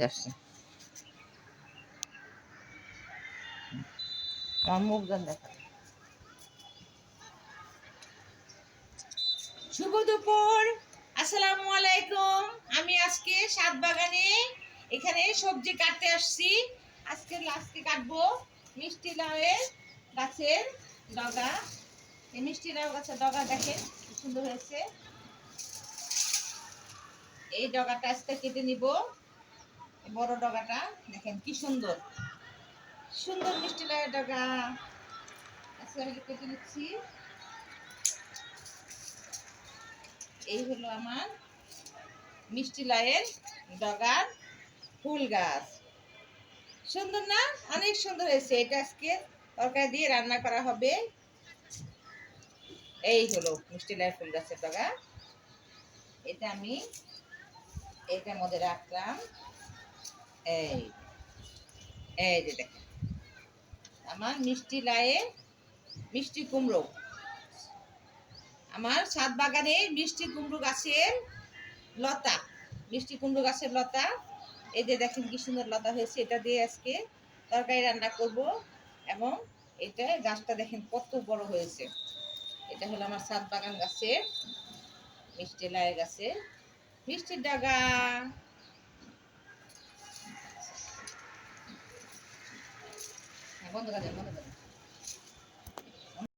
যাচ্ছে আমার মুখজন দেখা। শুভ দুপুর, আসসালামু আলাইকুম। আমি আজকে সাত বাগানে এখানে সবজি কাটতে আসছি। আজকে কাটবো মিষ্টি লাউয়ের গাছের ডগা। এই মিষ্টি লাউ গাছের ডগা দেখেন কি সুন্দর হয়েছে। এই ডগাটা আজকে কেটে নিব। বড় ডগাটা দেখেন কি সুন্দর সুন্দর মিষ্টি লাউয়ের ডগা। আজকে আমি কেটে নিচ্ছি। এই হলো আমার মিষ্টি লাউয়ের ডগার ফুল গাছ। সুন্দর না? অনেক সুন্দর হয়েছে। এটা আজকে তরকারি দিয়ে রান্না করা হবে। এই হলো মিষ্টি লাউয়ের ফুল গাছের ডগা। এটা আমি এটার মধ্যে রাখলাম। এই এই যে দেখেন আমার মিষ্টি লাউয়ের মিষ্টি কুমড়ো। আমার ছাদ বাগানে মিষ্টি কুমড়ো গাছের লতা, মিষ্টি কুমড়ো গাছের লতা। এই যে দেখেন কি সুন্দর লতা হয়েছে। এটা দিয়ে আজকে তরকারি রান্না করব। এবং এটা গাছটা দেখেন কত বড় হয়েছে। এটা হলো আমার ছাদ বাগান গাছের মিষ্টি লাউয়ের গাছের মিষ্টির ডগা। বন্ধ করে দেন, বন্ধ করে দেন।